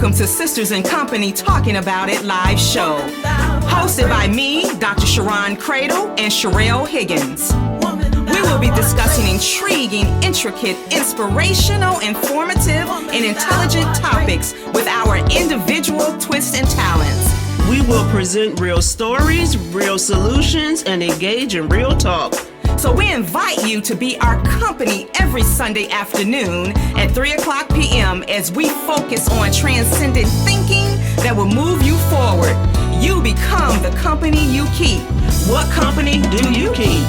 Welcome to Sisters in Company Talking About It live show. Hosted by me, Dr. Sharon Cradle and Sherelle Higgins. We will be discussing intriguing, intricate, inspirational, informative, and intelligent topics with our individual twists and talents. We will present real stories, real solutions, and engage in real talk. So we invite you to be our company every Sunday afternoon at 3 o'clock p.m. as we focus on transcendent thinking that will move you forward. You become the company you keep. What company do you keep?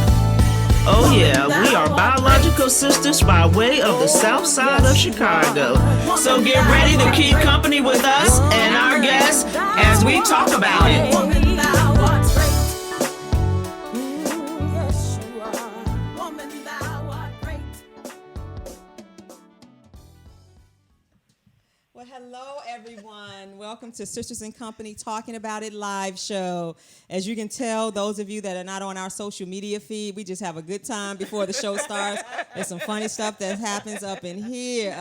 Oh yeah, we are biological sisters by way of the south side of Chicago. So get ready to keep company with us and our guests as we talk about it. Well, hello, everyone. Welcome to Sisters in Company Talking About It live show. As you can tell, those of you that are not on our social media feed, we just have a good time before the show starts. There's some funny stuff that happens up in here.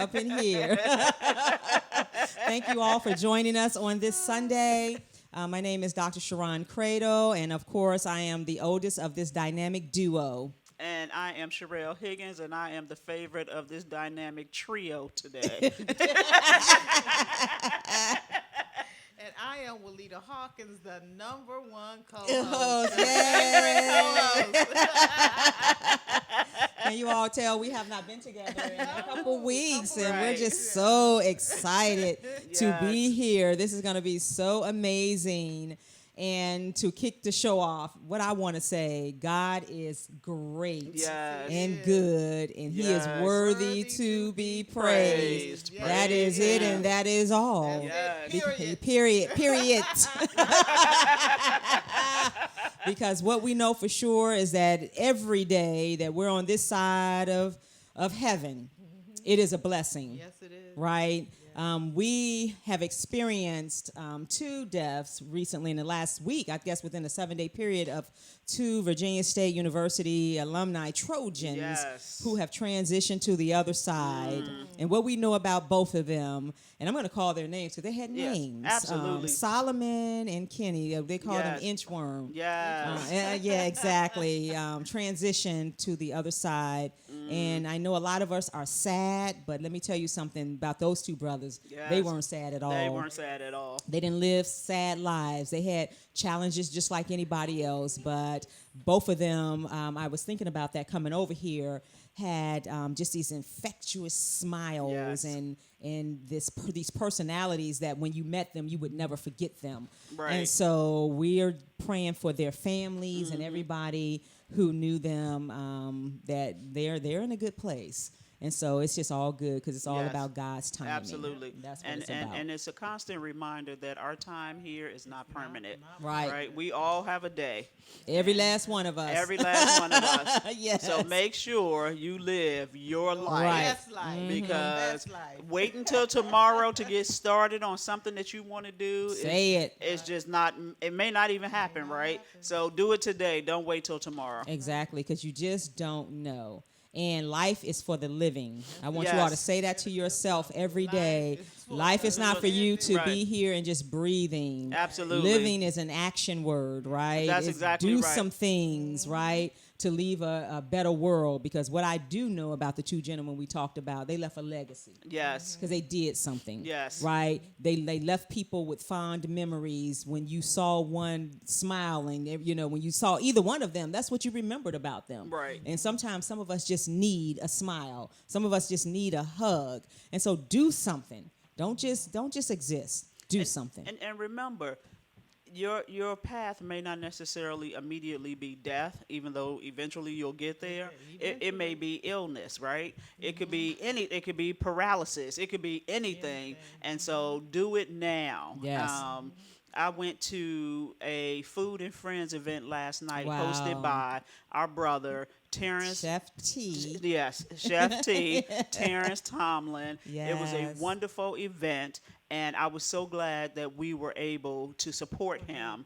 Thank you all for joining us on this Sunday. My name is Dr. Sharon Cradle, and of course, I am the oldest of this dynamic duo. And I am Sherelle Higgins, and I am the favorite of this dynamic trio today. And I am Walita Hawkins, the number one co-host. Oh, Can you all tell we have not been together in a couple weeks, and we're just so excited to be here. This is going to be so amazing. And to kick the show off, what I want to say, God is great and good, and He is worthy to be praised. Yes. That is it, and that is all. Period. Because what we know for sure is that every day that we're on this side of heaven, it is a blessing. Yes, it is. Right? We have experienced 2 deaths recently in the last week, I guess within a 7-day period, of 2 Virginia State University alumni Trojans who have transitioned to the other side. And what we know about both of them, and I'm going to call their names because they had names. Absolutely. Solomon and Kenny, they called them Inchworm. Yeah, exactly. Transitioned to the other side. And I know a lot of us are sad, but let me tell you something about those 2 brothers. They weren't sad at all. They weren't sad at all. They didn't live sad lives. They had challenges just like anybody else, but both of them, I was thinking about that coming over here, had just these infectious smiles and these personalities that when you met them, you would never forget them. Right. And so we're praying for their families and everybody who knew them, that they're in a good place. And so it's just all good because it's all about God's timing. Absolutely. That's what it's about. And it's a constant reminder that our time here is not permanent. Right. We all have a day. Every last one of us. Every last one of us. Yes. So make sure you live your life. Best life. Because wait until tomorrow to get started on something that you want to do. It's just not, it may not even happen, right? So do it today. Don't wait till tomorrow. Exactly, because you just don't know. And life is for the living. I want you all to say that to yourself every day. Life is not for you to be here and just breathing. Absolutely. Living is an action word, right? That's exactly right. Do some things, right, to leave a better world. Because what I do know about the 2 gentlemen we talked about, they left a legacy. Yes. Because they did something. Yes. Right? They left people with fond memories. When you saw one smiling, when you saw either one of them, that's what you remembered about them. Right. And sometimes some of us just need a smile. Some of us just need a hug. And so do something. Don't just exist. Do something. And remember, your path may not necessarily immediately be death, even though eventually you'll get there. It may be illness, right? It could be it could be paralysis. It could be anything. And so do it now. Yes. I went to a Food and Friends event last night hosted by our brother Terrence. Chef T. Yes, Chef T, Terrence Tomlin. It was a Yes. wonderful event, and I was so glad that we were able to support him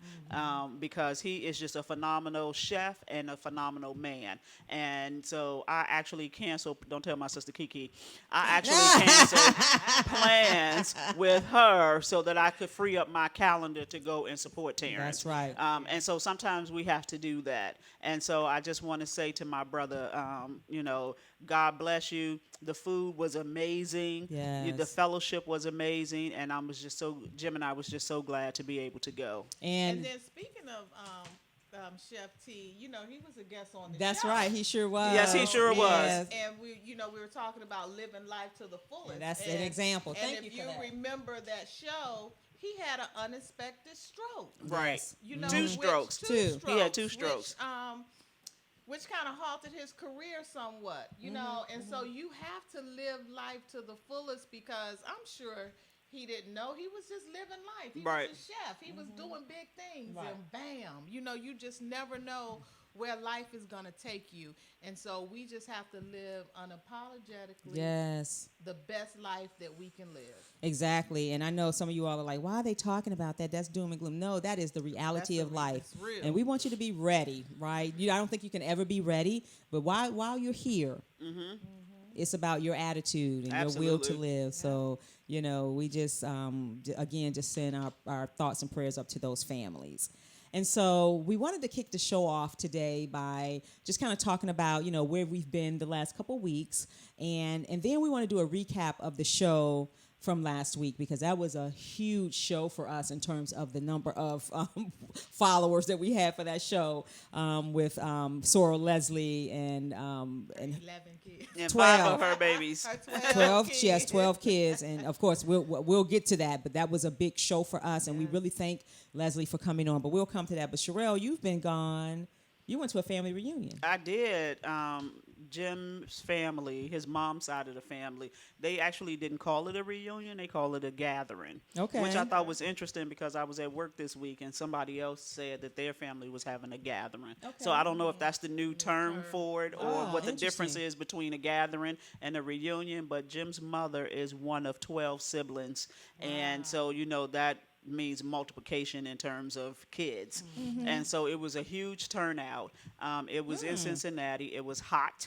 because he is just a phenomenal chef and a phenomenal man. And so I actually canceled, don't tell my sister Kiki, I actually canceled plans with her so that I could free up my calendar to go and support Terrence. That's right. And so sometimes we have to do that. And so I just want to say to my brother, God bless you. The food was amazing. Yes. The fellowship was amazing. And Jim and I was just so glad to be able to go. And then speaking of Chef T, he was a guest on the that's show. right. He sure was. Yes, he sure was. And we were talking about living life to the fullest. And that's an example. And Thank if you for that. remember that show, he had an unexpected stroke. Right. Yes. Strokes. Two. He had 2 strokes. Which kind of halted his career somewhat, know. And so you have to live life to the fullest because I'm sure he didn't know. He was just living life. He was a chef. He was doing big things. Right. And bam, you just never know where life is going to take you. And so we just have to live unapologetically the best life that we can live. Exactly. And I know some of you all are like, why are they talking about that? That's doom and gloom. No, that is the reality of life. It's real. And we want you to be ready, right? I don't think you can ever be ready, but while you're here, it's about your attitude and your will to live. So, we just, again, just send our thoughts and prayers up to those families. And so we wanted to kick the show off today by just kind of talking about, where we've been the last couple of weeks. And then we want to do a recap of the show from last week because that was a huge show for us in terms of the number of followers that we had for that show with Sorrel Leslie and 11 kids. And 12. 5 of her babies. 12. She has 12 kids, and of course we'll get to that. But that was a big show for us, and we really thank Leslie for coming on. But we'll come to that. But Sherelle, you've been gone. You went to a family reunion. I did. Jim's family, his mom's side of the family, they actually didn't call it a reunion. They call it a gathering. Okay. Which I thought was interesting because I was at work this week and somebody else said that their family was having a gathering. Okay. So I don't know if that's the new term for it or what the difference interesting. is between a gathering and a reunion. But Jim's mother is one of 12 siblings. Wow. And so, that means multiplication in terms of kids. And so it was a huge turnout. It was in Cincinnati. It was hot.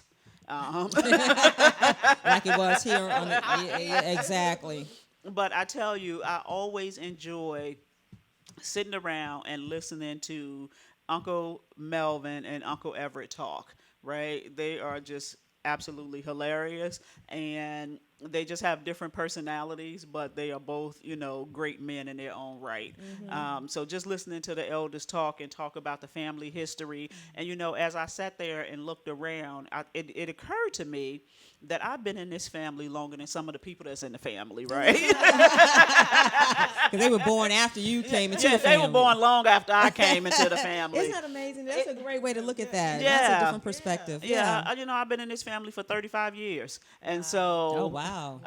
Like it was here on exactly. But I tell you, I always enjoy sitting around and listening to Uncle Melvin and Uncle Everett talk, right? They are just absolutely hilarious, and they just have different personalities, but they are both, great men in their own right. So just listening to the elders talk about the family history, and as I sat there and looked around, it occurred to me that I've been in this family longer than some of the people that's in the family, right? Because they were born after you came into the family. They were born long after I came into the family. Isn't that amazing? That's a great way to look at that. Yeah. That's a different perspective. Yeah, I've been in this family for 35 years, and so Oh wow.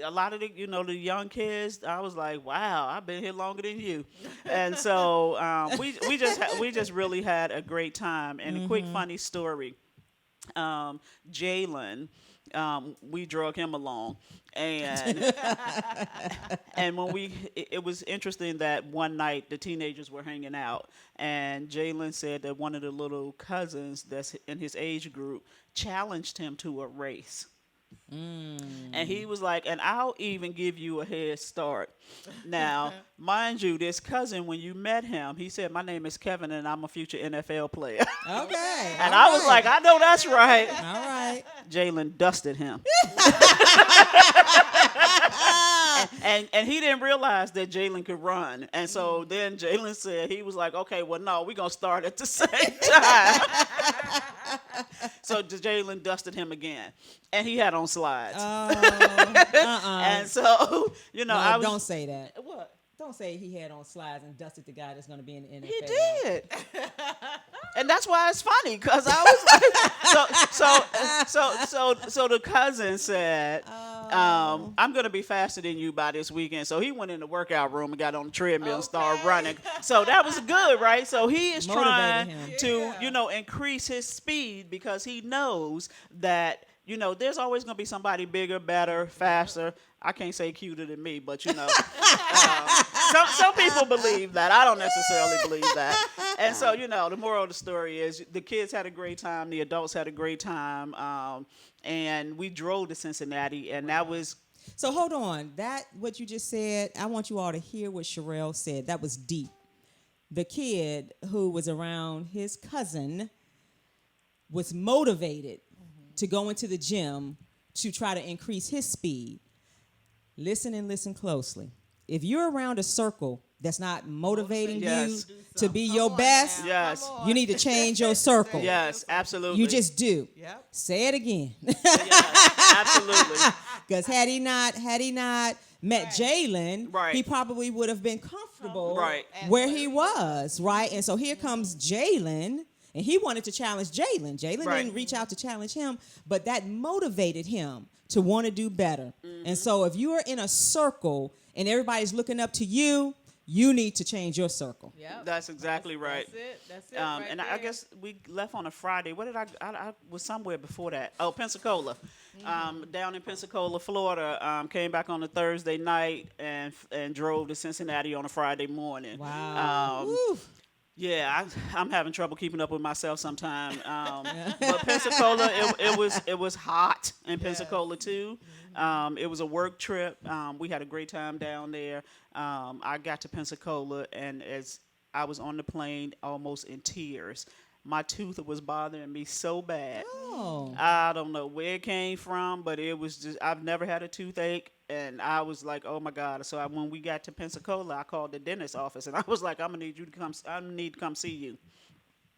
a lot of the the young kids, I was like, wow, I've been here longer than you, and so we just really had a great time. And a quick funny story. Jalen, we drug him along, and and when it was interesting that one night the teenagers were hanging out, and Jalen said that one of the little cousins that's in his age group challenged him to a race. And he was like, and I'll even give you a head start. Now, mind you, this cousin, when you met him, he said, my name is Kevin and I'm a future NFL player. Okay. And I was like, I know that's right. All right. Jalen dusted him. and he didn't realize that Jalen could run. And so then Jalen said, he was like, okay, well, no, we're going to start at the same time. So Jalen dusted him again. And he had on slides. And so, No, I was... don't say that. What? Don't say he had on slides and dusted the guy that's going to be in the NFL. He did. And that's why it's funny, because I was like, so the cousin said, I'm going to be faster than you by this weekend. So he went in the workout room and got on the treadmill and started running. So that was good, right? So he is trying to, increase his speed because he knows that, there's always going to be somebody bigger, better, faster. I can't say cuter than me, but, some people believe that. I don't necessarily believe that. And so, the moral of the story is the kids had a great time. The adults had a great time. And we drove to Cincinnati, and that was... So hold on. What you just said, I want you all to hear what Sherelle said. That was deep. The kid who was around his cousin was motivated to go into the gym to try to increase his speed. Listen and listen closely. If you're around a circle that's not motivating you to be your best, you need to change your circle. Yes, absolutely. You just do. Yep. Say it again. Yes, absolutely. Because had he not met Jalen, he probably would have been comfortable where he was, right? And so here comes Jalen, and he wanted to challenge Jalen. Jalen didn't reach out to challenge him, but that motivated him to want to do better. And so if you are in a circle and everybody's looking up to you, you need to change your circle. Yep. That's exactly right. That's it. And I guess we left on a Friday. What did I was somewhere before that. Oh, Pensacola. Down in Pensacola, Florida. Came back on a Thursday night and drove to Cincinnati on a Friday morning. Wow. Yeah, I'm having trouble keeping up with myself sometimes. But Pensacola, it was hot in Pensacola too. It was a work trip. We had a great time down there. I got to Pensacola, and as I was on the plane, almost in tears. My tooth was bothering me so bad. Oh. I don't know where it came from, but it was just, I've never had a toothache. And I was like, oh my God. So when we got to Pensacola, I called the dentist's office, and I was like, I need to come see you.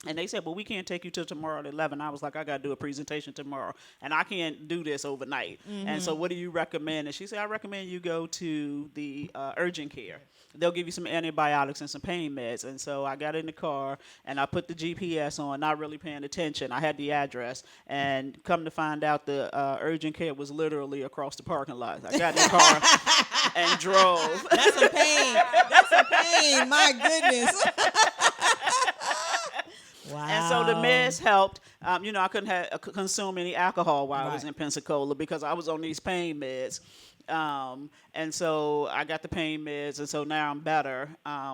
And they said, well, we can't take you till tomorrow at 11. I was like, I got to do a presentation tomorrow, and I can't do this overnight. And so what do you recommend? And she said, I recommend you go to the urgent care. They'll give you some antibiotics and some pain meds. And so I got in the car, and I put the GPS on, not really paying attention. I had the address, and come to find out the urgent care was literally across the parking lot. I got in the car and drove. That's some pain. That's some pain. My goodness. Wow. And so the meds helped. I couldn't consume any alcohol while I was in Pensacola because I was on these pain meds. And so I got the pain meds, and so now I'm better.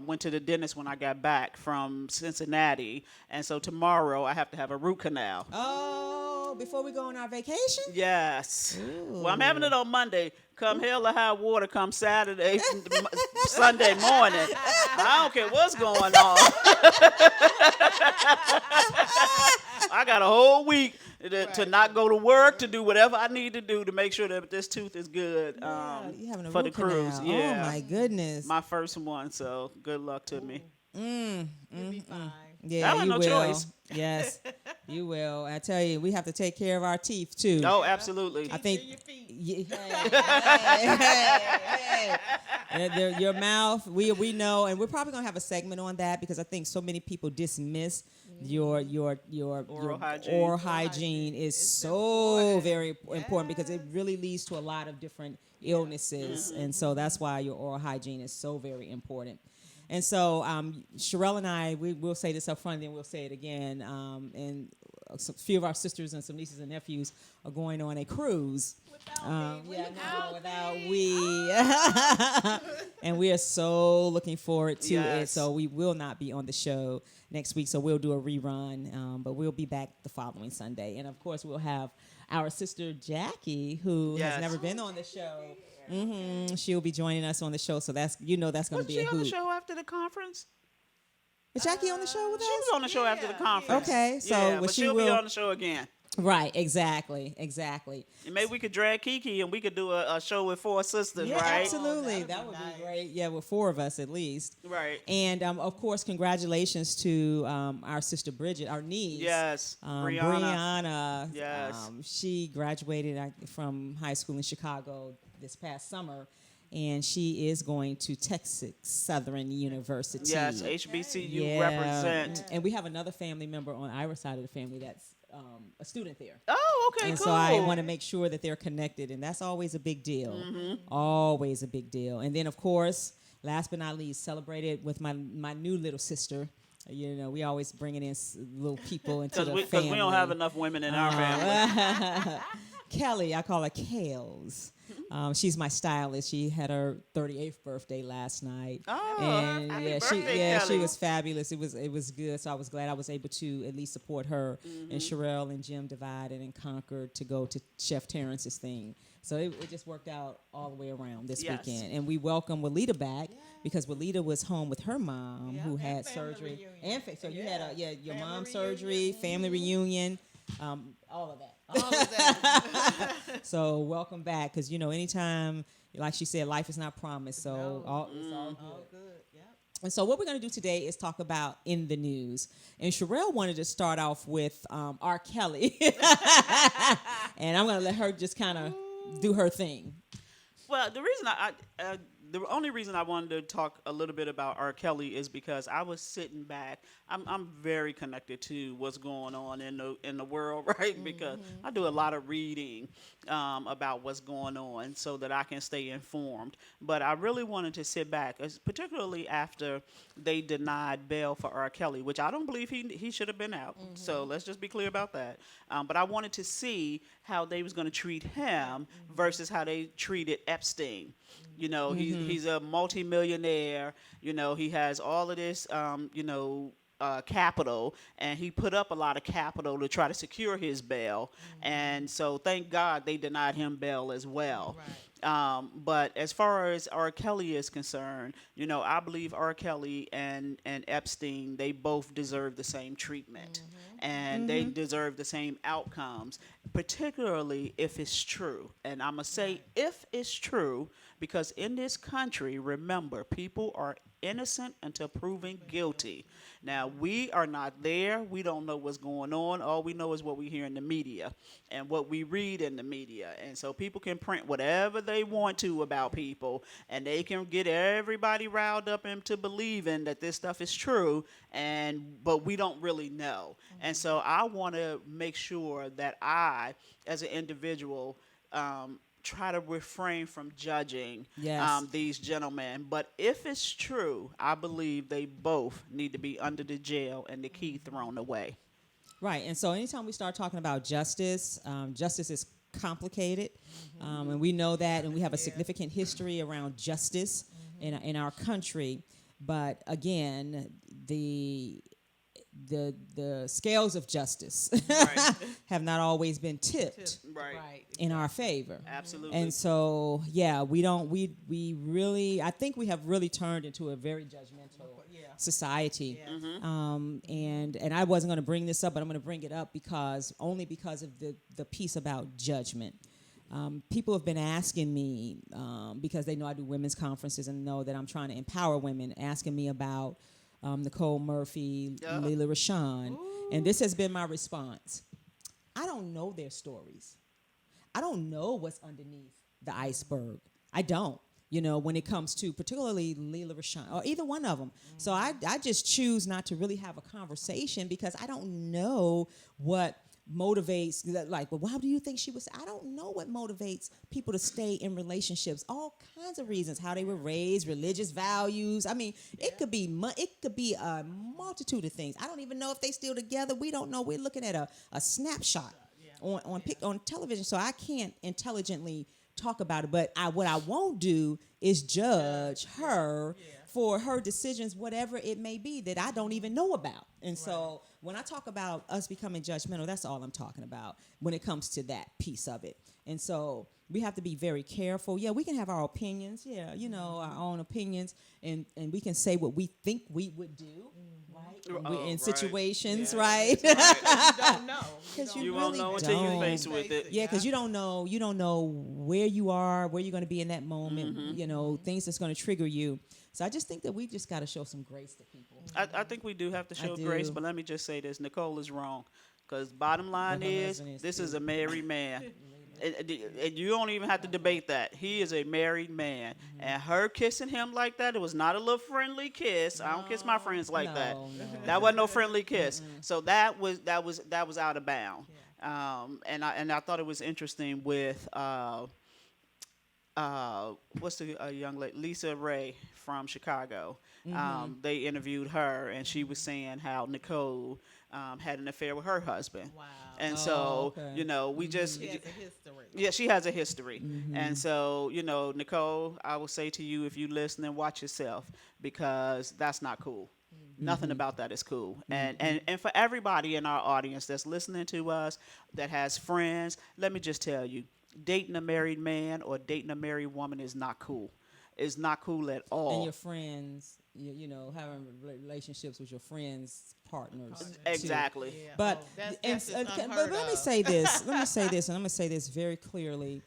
Went to the dentist when I got back from Cincinnati, and so tomorrow I have to have a root canal. Oh, before we go on our vacation? Yes. Ooh. Well, I'm having it on Monday. Come hell or high water, come Saturday, Sunday morning. I don't care what's going on. I got a whole week to not go to work, to do whatever I need to do to make sure that this tooth is good for the cruise. Canal. Yeah. Oh, my goodness. My first one, so good luck to me. You'll be fine. Yeah, I have you no will. choice. Yes, you will. I tell you, we have to take care of our teeth, too. Oh, absolutely. I think Your feet. your mouth, we know, and we're probably gonna have a segment on that because I think so many people dismiss your oral hygiene is so very important because it really leads to a lot of different illnesses, and so that's why your oral hygiene is so very important. And so Sherelle and I, we'll say this up front, and then we'll say it again. And a few of our sisters and some nieces and nephews are going on a cruise. Without we. And we are so looking forward to it. So we will not be on the show next week. So we'll do a rerun. But we'll be back the following Sunday. And, of course, we'll have our sister Jackie, who has never been on the show. Mm-hmm. She'll be joining us on the show, so that's going to be a hoot. Was she on the show after the conference? Was Jackie on the show with us? She was on the show after the conference. Okay, so but she'll be on the show again. Right, exactly. And maybe we could drag Kiki and we could do a show with four sisters, right? Absolutely. That would be great. Yeah, with four of us at least. Right. And, of course, congratulations to our sister Bridget, our niece. Yes. Brianna. Yes. She graduated from high school in Chicago this past summer. And she is going to Texas Southern University. Yes, HBCU represent. And we have another family member on our side of the family that's a student there. Oh, okay, And cool. so I want to make sure that they're connected, and that's always a big deal. Always a big deal. And then, of course, last but not least, celebrated with my new little sister. You know, we always bringing in little people into the family. Because we don't have enough women in our family. Kelly, I call her Kales. She's my stylist. She had her 38th birthday last night. Oh, and happy yeah, birthday, she Kelly. was fabulous. It was good. So I was glad I was able to at least support her. And Sherelle and Jim divided and conquered to go to Chef Terrence's thing. So it just worked out all the way around this weekend. And we welcome Walita back because Walita was home with her mom who had surgery. So you had your mom's surgery, family reunion, all of that. All of that. So welcome back, because anytime, like she said, life is not promised. So it's all good. All good. Yep. And so what we're going to do today is talk about in the news. And Sherelle wanted to start off with R. Kelly, and I'm going to let her just kind of do her thing. Well, the only reason I wanted to talk a little bit about R. Kelly is because I was sitting back. I'm very connected to what's going on in the world, right? Because I do a lot of reading about what's going on so that I can stay informed. But I really wanted to sit back, particularly after they denied bail for R. Kelly, which I don't believe he should have been out. So let's just be clear about that. But I wanted to see how they was going to treat him versus how they treated Epstein. You know, he's a multimillionaire. You know, he has all of this, capital, and he put up a lot of capital to try to secure his bail. And so thank God they denied him bail as well. Right. But as far as R. Kelly is concerned, I believe R. Kelly and Epstein, they both deserve the same treatment. And they deserve the same outcomes, particularly if it's true. And I'm going to say if it's true, because in this country, remember, people are innocent until proven guilty. Now, we are not there. We don't know what's going on. All we know is what we hear in the media and what we read in the media. And so people can print whatever they want to about people, and they can get everybody riled up into believing that this stuff is true, but we don't really know. And so I want to make sure that I, as an individual, try to refrain from judging these gentlemen. But if it's true, I believe they both need to be under the jail and the key thrown away. Right. And so anytime we start talking about justice, justice is complicated. And we know that, and we have a significant history around justice in our country. But again, the scales of justice have not always been tipped in our favor. Absolutely. And so, we really, I think we have really turned into a very judgmental society. And I wasn't going to bring this up, but I'm going to bring it up because of the piece about judgment. People have been asking me, because they know I do women's conferences and know that I'm trying to empower women, asking me about Nicole Murphy, Lela Rashawn. And this has been my response. I don't know their stories. I don't know what's underneath the iceberg. I don't, when it comes to particularly Lela Rashawn or either one of them. So I just choose not to really have a conversation because I don't know what motivates, well, why do you think she was? I don't know what motivates people to stay in relationships. All kinds of reasons, how they were raised, religious values. I mean, it could be a multitude of things. I don't even know if they still together. We don't know. We're looking at a snapshot on television, so I can't intelligently talk about it. But what I won't do is judge her for her decisions, whatever it may be, that I don't even know about. And so when I talk about us becoming judgmental, that's all I'm talking about when it comes to that piece of it. And so we have to be very careful. Yeah, we can have our opinions, our own opinions, and we can say what we think we would do, right? In situations, right? You don't know. Because You really won't know until you're don't. faced with it. Yeah, because you don't know where you are, where you're going to be in that moment, things that's going to trigger you. So I just think that we just got to show some grace to people. I think we do have to show grace, but let me just say this. Nicole is wrong. Because bottom line is, this is a married man. And you don't even have to debate that. He is a married man, and her kissing him like that, it was not a little friendly kiss. I don't kiss my friends like that. No. That wasn't no friendly kiss. So that was out of bounds. And I thought it was interesting with what's the young lady, Lisa Ray from Chicago. They interviewed her, and she was saying how Nicole had an affair with her husband. Wow. And so, okay. you know, we just... She has a history. Yeah, she has a history. And so, you know, Nicole, I will say to you, if you listen and watch yourself, because that's not cool. Nothing about that is cool. And for everybody in our audience that's listening to us, that has friends, let me just tell you, dating a married man or dating a married woman is not cool. It's not cool at all. And your friends, you know, having relationships with your friends, partners. too. Exactly. Yeah. But, That's and, just but unheard let me of. say this. Let me say this, and I'm going to say this very clearly.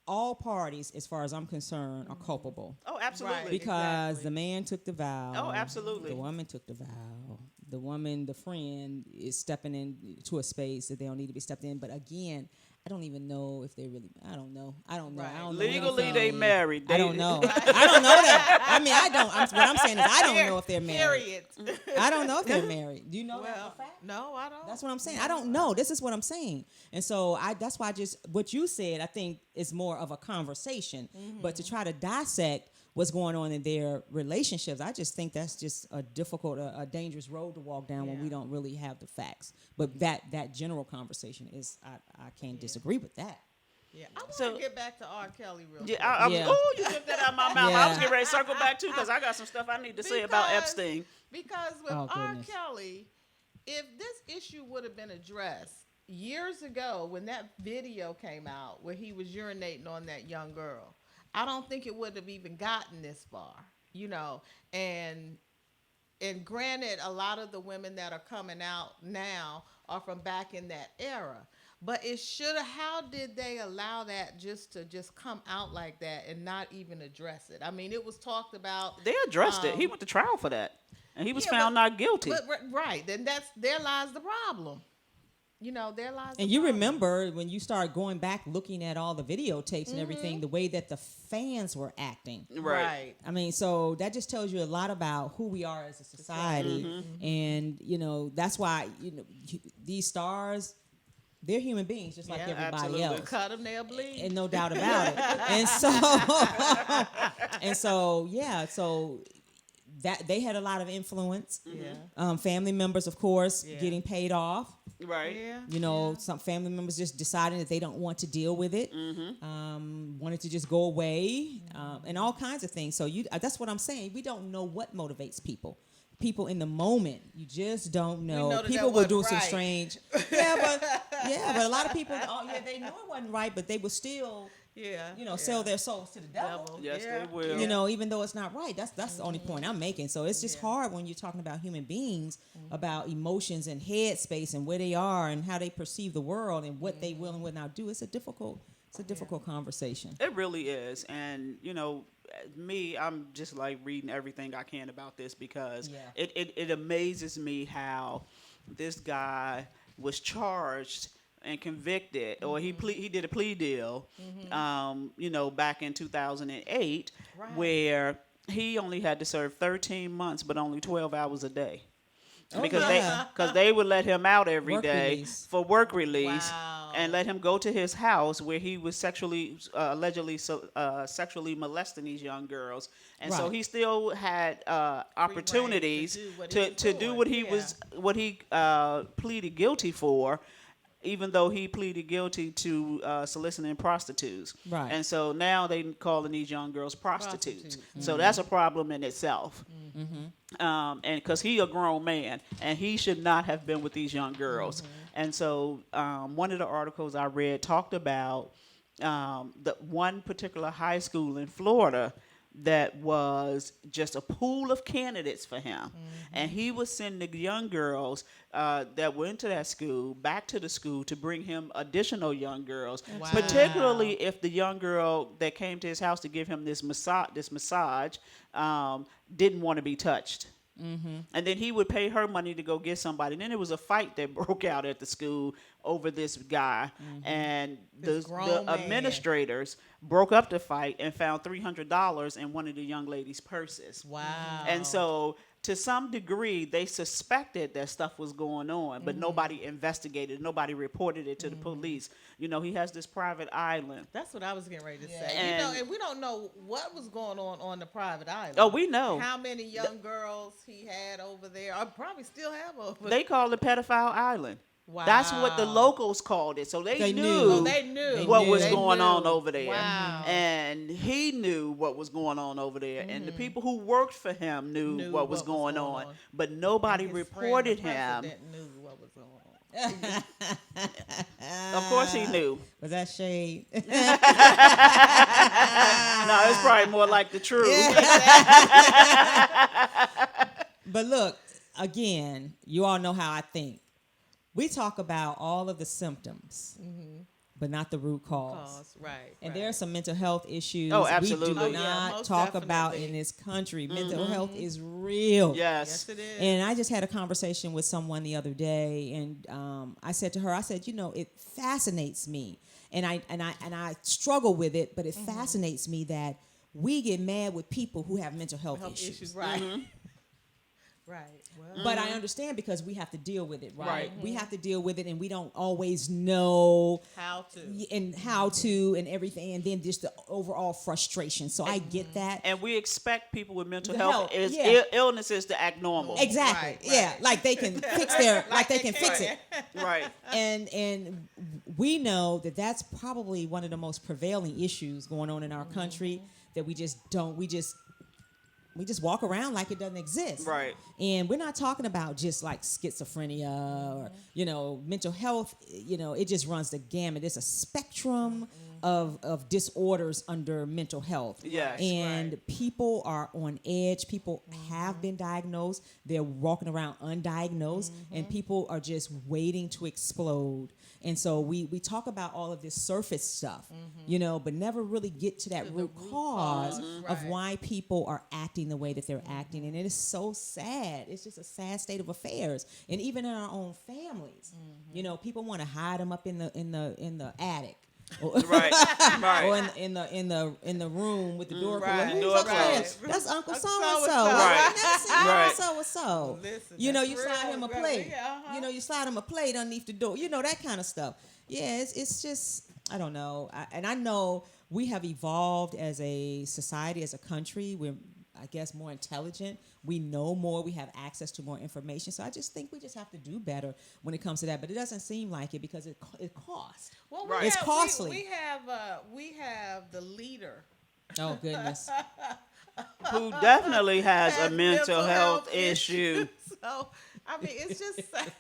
All parties, as far as I'm concerned, are culpable. Oh, absolutely. Right. Because Exactly. the man took the vow. Oh, absolutely. The woman took the vow. The woman, the friend, is stepping into a space that they don't need to be stepped in. But again, I don't even know if they really. I don't know. I don't know. Right. I don't know Legally, anything. they married. I don't know. I don't know that. I mean, I don't. What I'm saying is, I don't know if they're married. Period. I don't know if they're married. Do you know that for Well, a fact? no, I don't. That's what I'm saying. I don't know. This is what I'm saying. And so that's why what you said, I think is more of a conversation. But to try to dissect what's going on in their relationships, I just think that's just a difficult, a dangerous road to walk down when we don't really have the facts. But that general conversation is, I can't disagree with that. Yeah, I want So- to get back to R. Kelly real quick. Yeah, Yeah. Oh, you took that out of my mouth. I was Yeah. getting ready to circle back too, because I got some stuff I need to say about Because- Epstein. Because with Oh, R. goodness. Kelly, if this issue would have been addressed years ago when that video came out where he was urinating on that young girl, I don't think it would have even gotten this far, you know. And granted, a lot of the women that are coming out now are from back in that era. But it should have. How did they allow that just to come out like that and not even address it? I mean, it was talked about. They addressed it. He went to trial for that, and he was Yeah, found not guilty. But right, then there lies the problem. You know, there lies. And the you problem. remember when you start going back looking at all the videotapes and everything, the way that the fans were acting. Right. I mean, so that just tells you a lot about who we are as a society. And, you know, that's why, you know, these stars, they're human beings just like Yeah, everybody absolutely. else. Cut them, they'll bleed. And no doubt about it. And so that they had a lot of influence. Yeah. Family members, of course, Yeah. getting paid off. Right. Yeah. You know, some family members just deciding that they don't want to deal with it, wanted to just go away, and all kinds of things. So that's what I'm saying. We don't know what motivates people. People in the moment, you just don't know. know that People that will do wasn't some right. strange. But a lot of people, they knew it wasn't right, but they would still, Yeah. sell their souls to the devil. Yes, Yeah. they will. You know, even though it's not right. That's the only point I'm making. So it's just hard when you're talking about human beings, about emotions and head space and where they are and how they perceive the world and what they will and will not do. It's a difficult conversation. It really is. And, you know, me, I'm just like reading everything I can about this because it amazes me how this guy was charged and convicted, or he did a plea deal, you know, back in 2008, where he only had to serve 13 months, but only 12 hours a day. Because they would let him out every Work day release. for work release, Wow. and let him go to his house where he was allegedly sexually molesting these young girls, and so Right. he still had opportunities to do what he to was do doing. what he Yeah. was pleaded guilty for. Even though he pleaded guilty to soliciting prostitutes. Right. And so now they calling these young girls prostitutes. So that's a problem in itself. And because he a grown man, and he should not have been with these young girls. And so one of the articles I read talked about the one particular high school in Florida that was just a pool of candidates for him. And he was sending the young girls that went to that school back to the school to bring him additional young girls, Wow. particularly if the young girl that came to his house to give him this massage didn't want to be touched. And then he would pay her money to go get somebody. And then there was a fight that broke out at the school over this guy. And This the grown man. administrators broke up the fight and found $300 in one of the young lady's purses. Wow. And so, to some degree, they suspected that stuff was going on, but nobody investigated. Nobody reported it to the police. You know, he has this private island. That's what I was getting ready to say. And- And we don't know what was going on the private island. Oh, we know. How many young girls he had over there, or probably still have over there. They call it Pedophile Island. Wow. That's what the locals called it. So they knew. knew Oh, they knew what was They going knew. on over there. Wow. And he knew what was going on over there. And the people who worked for him knew what was going on. But nobody And his reported friend, the him. president, knew what was going on. Of course he knew. Was that shade? No, it's probably more like the truth. But look, again, you all know how I think. We talk about all of the symptoms, but not the root cause. Right. And there are some mental health issues Oh, we absolutely. do Oh, yeah, not most talk about definitely. in this country. Mental health is real. Yes. Yes, it is. And I just had a conversation with someone the other day, and I said to her, I said, you know, it fascinates me, and I struggle with it, but it fascinates me that we get mad with people who have mental health issues. Right. Right. Well, But I understand because we have to deal with it, right? Right. We have to deal with it, and we don't always know how to? and how to and everything, and then just the overall frustration. So I get that. And we expect people with mental The health health, yeah. illnesses to act normal. Exactly. Right, Yeah, right. like they can fix their, like they can fix it. Right. And we know that that's probably one of the most prevailing issues going on in our country, that we just walk around like it doesn't exist. Right. And we're not talking about just like schizophrenia or, you know, mental health. You know, it just runs the gamut. It's a spectrum of disorders under mental health. Yes. And people are on edge. People have been diagnosed. They're walking around undiagnosed. And people are just waiting to explode. And so we talk about all of this surface stuff, you know, but never really get to that root cause of Right. why people are acting the way that they're acting. And it is so sad. It's just a sad state of affairs. And even in our own families, you know, people want to hide them up in the attic. Or, Right. Right. or in the room with the door Right. closed. Who's Door upstairs? closed. That's Uncle so so and so. Right. Never seen Right. so and so. Listen, You know, that's you slide real, him a brother. plate. Yeah, uh-huh. You know, you slide him a plate underneath the door. You know, that kind of stuff. Yeah, it's just, I don't know. And I know we have evolved as a society, as a country. We're, I guess, more intelligent. We know more. We have access to more information. So I just think we just have to do better when it comes to that. But it doesn't seem like it because it costs. Well, Right. It's costly. We have the leader. Oh, goodness. Who definitely has a Has mental health issue. So, I mean, it's just sad.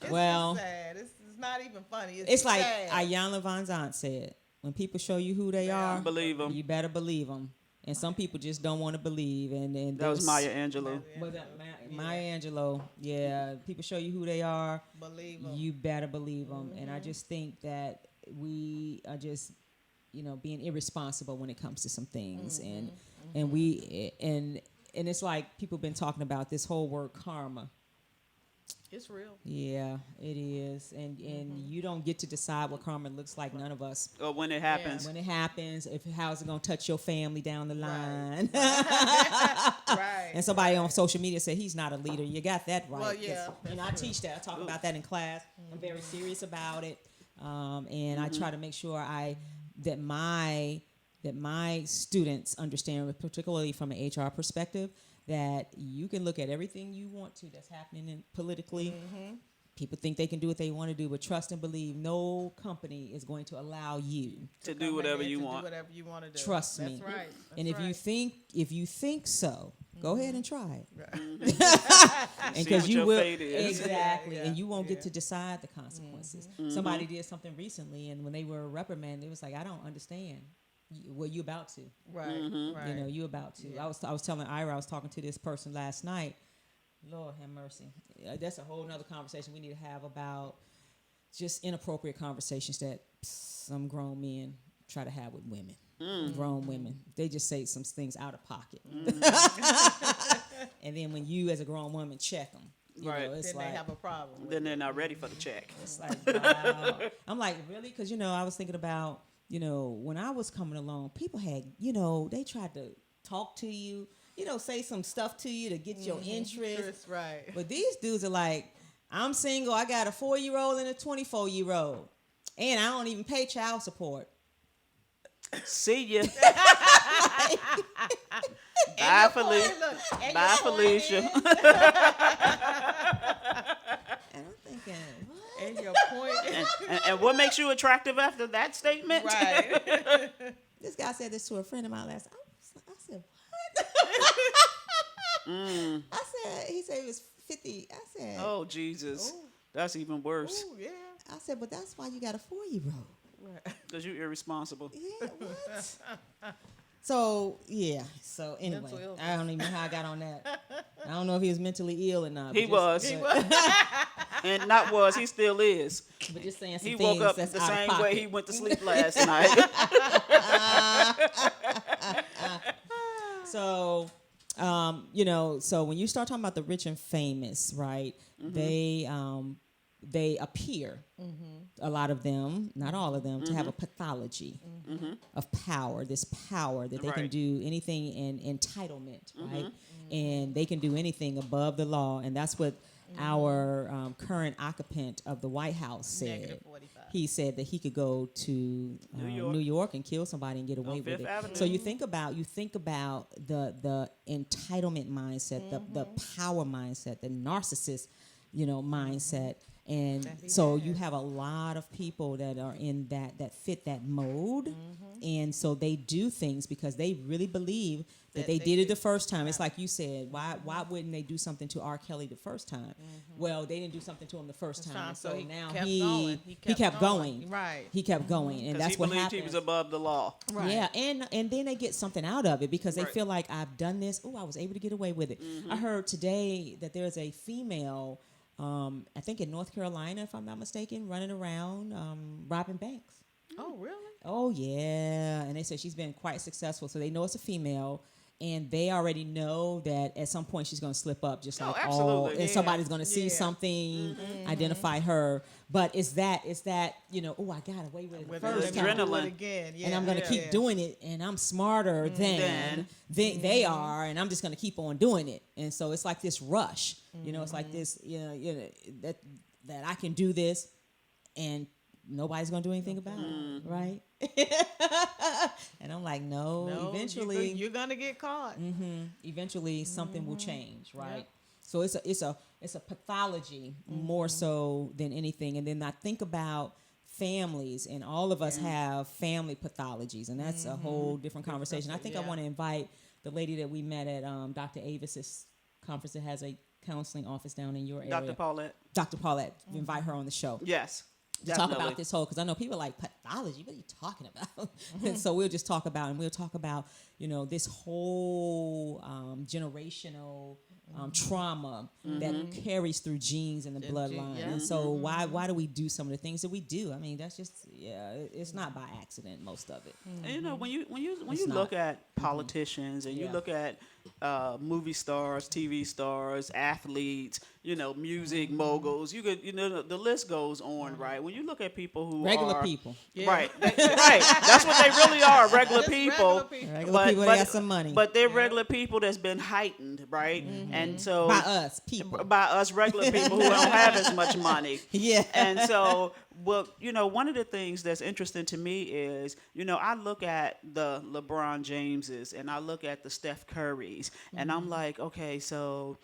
It's Well, just sad. It's not even funny. It's like sad. Ayanna Von Zant said, when people show you who they are, Believe 'em. you better believe them. And some people just don't want to believe. And That was Maya Angelou. Maya Angelou, yeah. People show you who they are, Believe 'em. you better believe them. And I just think that we are just, you know, being irresponsible when it comes to some things. And it's like people been talking about this whole word karma. It's real. Yeah, it is. And you don't get to decide what karma looks like, none of us. Or when it happens. When it happens, how's it going to touch your family down the line. Right. And somebody on social media said he's not a leader. You got that right. Well, yeah, 'Cause, you know, I teach that. I talk about that in class. I'm very serious about it. And I try to make sure that my students understand, particularly from an HR perspective, that you can look at everything you want to that's happening politically. People think they can do what they want to do, but trust and believe, no company is going to allow you. To do whatever you want. Do whatever you want to do. Trust me. That's right. And if you think so, go ahead and try it. See Because what you your will fate is. exactly, Yeah, and you won't yeah. get to decide the consequences. Somebody did something recently, and when they were reprimanded, it was like, I don't understand. Well, you about to. Right. Right. You know, you about to. Yeah. I was telling Ira, I was talking to this person last night. Lord have mercy. That's a whole nother conversation we need to have about just inappropriate conversations that some grown men try to have with women. Grown women, they just say some things out of pocket. And then when you, as a grown woman, check them, you Right. know, it's Then like, they have a problem with Then they're it. not ready for the check. it's like, wow. I'm like, really? Because, I was thinking about, when I was coming along, people had, they tried to talk to you, say some stuff to you to get your interest. Right. But these dudes are like, I'm single, I got a 4-year-old and a 24-year-old. And I don't even pay child support. See ya. Bye, Felicia. Bye, Felicia. And I'm thinking, what? And your point And what makes you attractive after that statement? right. This guy said this to a friend of mine last night. I said, what? I said, he said it was 50. I said, Oh, Jesus. That's even worse. Ooh, yeah. I said, but that's why you got a 4-year-old. Because you're irresponsible. Yeah, what? So, yeah. So, anyway, Mental illness. I don't even know how I got on that. I don't know if he was mentally ill or not. He was. He was. And not was, he still is. But just saying some He things woke up that's the out of same pocket. way he went to sleep last night. So, so when you start talking about the rich and famous, right? They appear, a lot of them, not all of them, to have a pathology of power. This power that they can Right. do anything in entitlement, right? And they can do anything above the law, and that's what our current occupant of the White House said. Negative 45. He said that he could go to New York and kill somebody and get away with Fifth it. Avenue. So you think about the entitlement mindset, the power mindset, the narcissist, mindset. And so you have a lot of people that are in that fit that mode. And so they do things because they really believe that they did it the first time. It's like you said, why wouldn't they do something to R. Kelly the first time? Well, they didn't do something to him the first time. So he now kept he going. kept going. Right. He kept going. And Because that's he what believed happened. he was above the law. Right. Yeah, and then they get something out of it because they Right. feel like I've done this. Oh, I was able to get away with it. I heard today that there's a female, I think in North Carolina, if I'm not mistaken, running around robbing banks. Oh, really? Oh, yeah. And they said she's been quite successful. So they know it's a female. And they already know that at some point she's going to slip up, just like absolutely. and Yeah. somebody's going to see Yeah. something, identify her. But it's that, oh, I got away with it the With first the time. adrenaline. Again. Yeah. And I'm going to keep doing it, and I'm smarter than they are, and I'm just going to keep on doing it. And so it's like this rush, it's like this, that I can do this, and nobody's going to do anything about it, right? And I'm like, no, eventually you're gonna get caught. eventually something will change, right? So it's a pathology more so than anything. And then I think about families, and all of us have family pathologies, and that's a whole different conversation. I think I want to invite the lady that we met at Dr. Avis's conference that has a counseling office down in your area. Dr. Paulette. Dr. Paulette, invite her on the show. Yes. To talk about this whole, because I know people are like, pathology, what are you talking about? And so we'll talk about this whole generational trauma that carries through genes in the bloodline. And so why do we do some of the things that we do? I mean, that's just, it's not by accident, most of it. And when you look at politicians and you look at movie stars, TV stars, athletes, music moguls, the list goes on, right? When you look at people who Regular are people. right, right, that's what they really are, regular Just people. Regular people that got some money. But they're regular people that's been heightened, right? And so By us, people. by us regular people who don't have as much money. Yeah. And so, one of the things that's interesting to me is, I look at the LeBron Jameses and I look at the Steph Currys, and I'm like, okay, so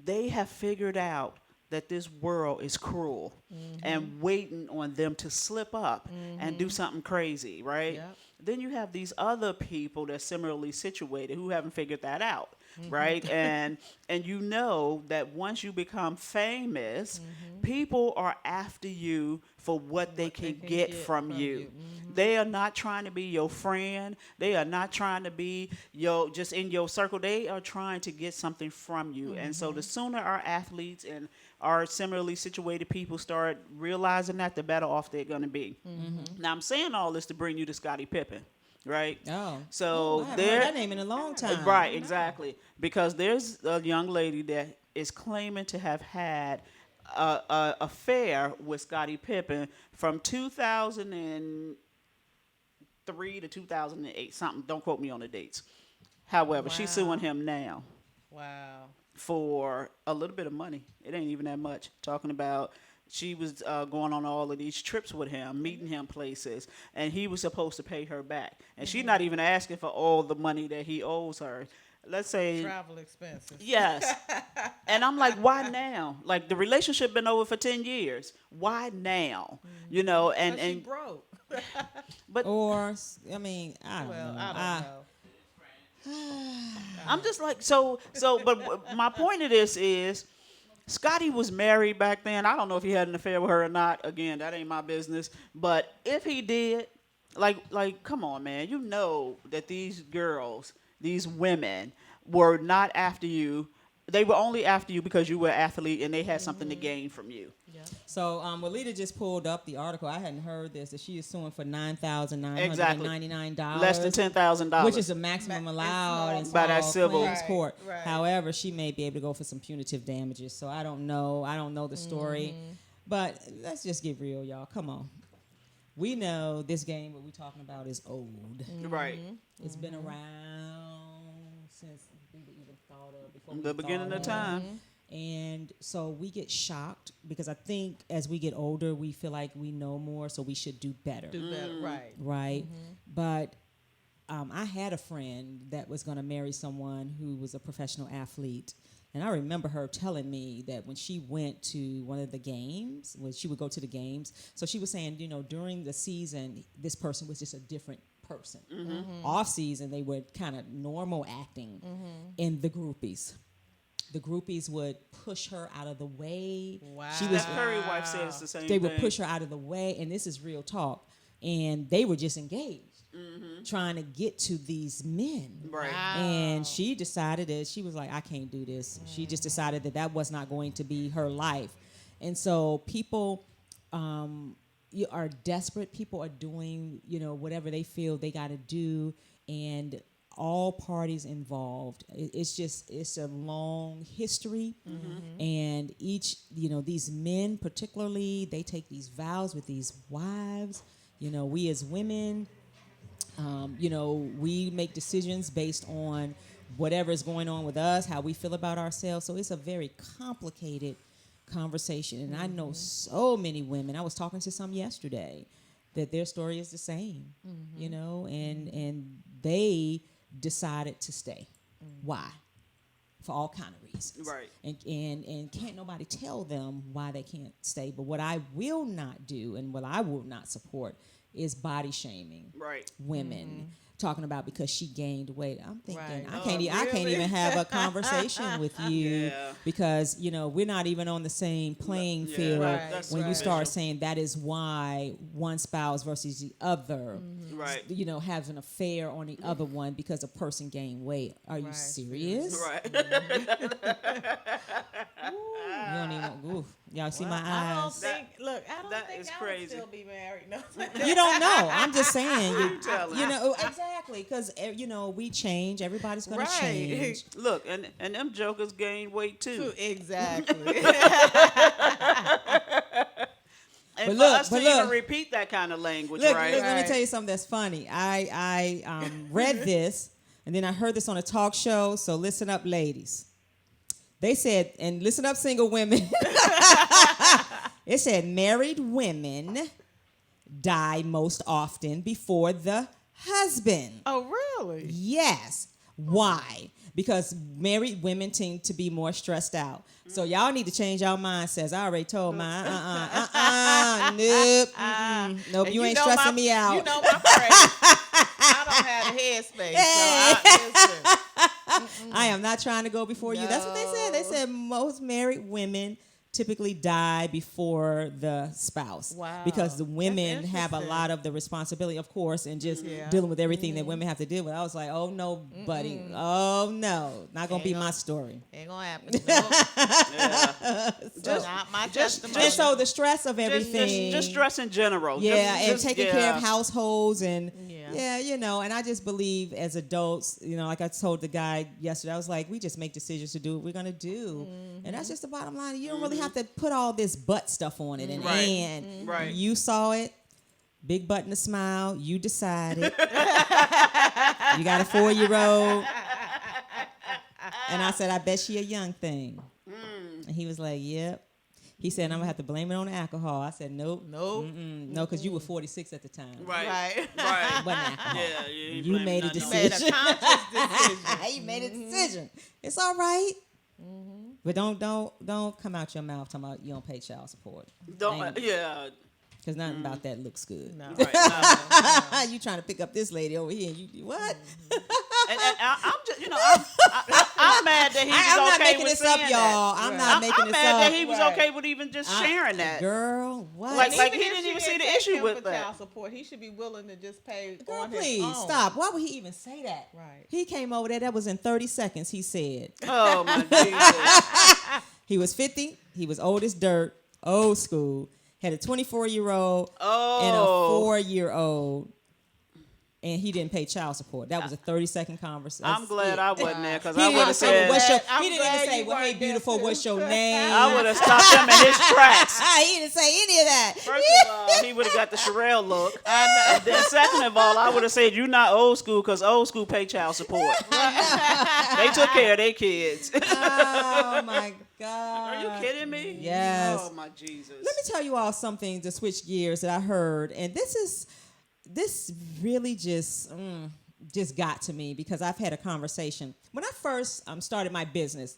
they have figured out that this world is cruel and waiting on them to slip up and do something crazy, right? Yep. Then you have these other people that's similarly situated who haven't figured that out, right? And that once you become famous, people are after you for what they can get from you. They are not trying to be your friend. They are not trying to be just in your circle. They are trying to get something from you. And so the sooner our athletes and our similarly situated people start realizing that, the better off they're going to be. Now, I'm saying all this to bring you to Scottie Pippen. right? Oh. So I haven't heard that name in a long time. Right, exactly. Because there's a young lady that is claiming to have had a affair with Scottie Pippen from 2003 to 2008, something. Don't quote me on the dates. However, she's suing him now. Wow. For a little bit of money. It ain't even that much. Talking about she was going on all of these trips with him, meeting him places, and he was supposed to pay her back. And she's not even asking for all the money that he owes her. Let's say travel expenses. Yes. And I'm like, why now? Like the relationship been over for 10 years. Why now? You know, and she broke. but Or, I mean, I don't Well, know. I don't know. I'm just like but my point of this is Scotty was married back then. I don't know if he had an affair with her or not. Again, that ain't my business. But if he did, like come on, man. You know that these girls, these women were not after you. They were only after you because you were an athlete and they had something to gain from you. Yeah. So, Walita just pulled up the article. I hadn't heard this, that she is suing for $9,999. Less than $10,000. Which is the maximum allowed in by that small civil claims court. Right. However, she may be able to go for some punitive damages. So I don't know. I don't know the story. But let's just get real, y'all. Come on. We know this game, what we're talking about, is old. Right. It's been around since we were even thought of. Before The beginning of time. And so we get shocked because I think as we get older, we feel like we know more, so we should do better. Do better. Right. Right? But I had a friend that was going to marry someone who was a professional athlete. And I remember her telling me that when she went to one of the games, when she would go to the games, so she was saying, you know, during the season, this person was just a different person. Off season, they were kind of normal acting in the groupies. The groupies would push her out of the way. Wow. She was. That Curry wife says the same They thing. would push her out of the way, and this is real talk. And they were just engaged, trying to get to these men. Right. Wow. And she decided that she was like, I can't do this. She just decided that that was not going to be her life. And so people are desperate. People are doing, you know, whatever they feel they got to do. And all parties involved. It's a long history. And each, you know, these men particularly, they take these vows with these wives. You know, we as women, you know, we make decisions based on whatever is going on with us, how we feel about ourselves. So it's a very complicated conversation. And I know so many women, I was talking to some yesterday, that their story is the same, you know, and they decided to stay. Why? For all kind of reasons. Right. And can't nobody tell them why they can't stay. But what I will not do and what I will not support is body shaming women. Talking about because she gained weight. I'm thinking Right. I can't even have a conversation with you because, you know, we're not even on the same playing field Right. That's when you right. start saying that is why one spouse versus the other, Right. you know, has an affair on the other one because a person gained weight. Are you Right. serious? Right. You don't even. Oof. Y'all see my I don't eyes. think. Look, I don't that think is I crazy. would still be married. No. You don't know. I'm just saying. telling. You know exactly because you know we change. Everybody's gonna Right. change. Look, and them jokers gain weight too. Exactly. And But for look, us but to even look. repeat that kind of language, Look, right? look, let me Right. tell you something that's funny. I read this and then I heard this on a talk show. So listen up, ladies. They said, and listen up, single women. It said married women die most often before the husband. Oh, really? Yes. Why? Because married women tend to be more stressed out. So y'all need to change your mindsets. I already told mine. Nope. Nope. And You ain't know stressing my- me out. You know my phrase. I don't have a headspace. So listen. I am not trying to go before you. That's what they said. They said most married women typically die before the spouse. Wow. Because the women That's have a interesting. lot of the responsibility, of course, and just Yeah. dealing with everything that women have to deal with. I was like, oh no, buddy. Oh no. Not gonna be Ain't my gonna- story. Ain't gonna happen. Nope. Just- Not my just- testimony. And so the stress of everything. Just stress in general. Yeah, Just- and just- taking care of households and Yeah. Yeah, and I just believe as adults, like I told the guy yesterday, I was like, we just make decisions to do what we're going to do. And that's just the bottom line. You don't really have to put all this butt stuff on it. And you saw it. Big button to smile. You decided. You got a 4-year-old. And I said, I bet she a young thing. And he was like, yep. He said, I'm going to have to blame it on the alcohol. I said, nope. No, because you were 46 at the time. Right. Wasn't alcohol. Yeah, you made a decision. You made a conscious decision. You made a decision. It's all right. But don't come out your mouth talking about you don't pay child support. Yeah. Because nothing about that looks good. No. Right, You trying to pick up this lady over here. And you what? And I'm just, I'm mad that he was I'm not okay making with this up, saying y'all. that. I'm not making I'm this mad up. that he was okay with even just sharing that. Girl, what? Like Even he if didn't she even see the take issue him with for that. child support, he should be willing to just pay Girl, on his please own. stop. Why would he even say that? Right. He came over there. That was in 30 seconds, he said. Oh, my Jesus. He was 50. He was old as dirt, old school. Had a 24-year-old and a 4-year-old. And he didn't pay child support. That was a 30-second conversation. I'm glad I wasn't there because He I would have said, he didn't even say, well, hey, beautiful, what's your name? I would have stopped him in his tracks. He didn't say any of that. First of all, he would have got the Sherelle look. And then second of all, I would have said, you're not old school because old school pay child support. They took care of their kids. Oh, my God. Are you kidding me? Yes. Oh, my Jesus. Let me tell you all something to switch gears that I heard. And this really just got to me because I've had a conversation. When I first started my business,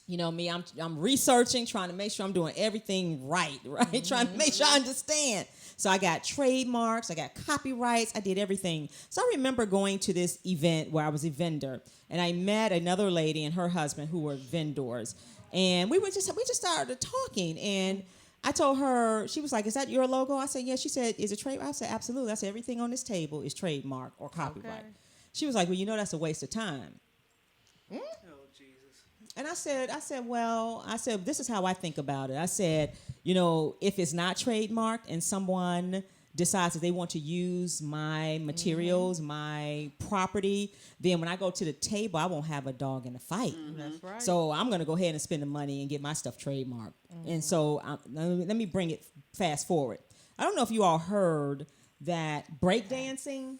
you know me, I'm researching, trying to make sure I'm doing everything right? Trying to make sure I understand. So I got trademarks, I got copyrights, I did everything. So I remember going to this event where I was a vendor, and I met another lady and her husband who were vendors. And we just started talking, and I told her, she was like, is that your logo? I said, yeah. She said, is it trademark? I said, absolutely. I said, everything on this table is trademark or copyright. Okay. She was like, well, that's a waste of time. Oh, Jesus. And I said, this is how I think about it. I said, if it's not trademarked and someone decides that they want to use my materials, my property, then when I go to the table, I won't have a dog in the fight. That's right. So I'm going to go ahead and spend the money and get my stuff trademarked. And so let me bring it fast forward. I don't know if you all heard that breakdancing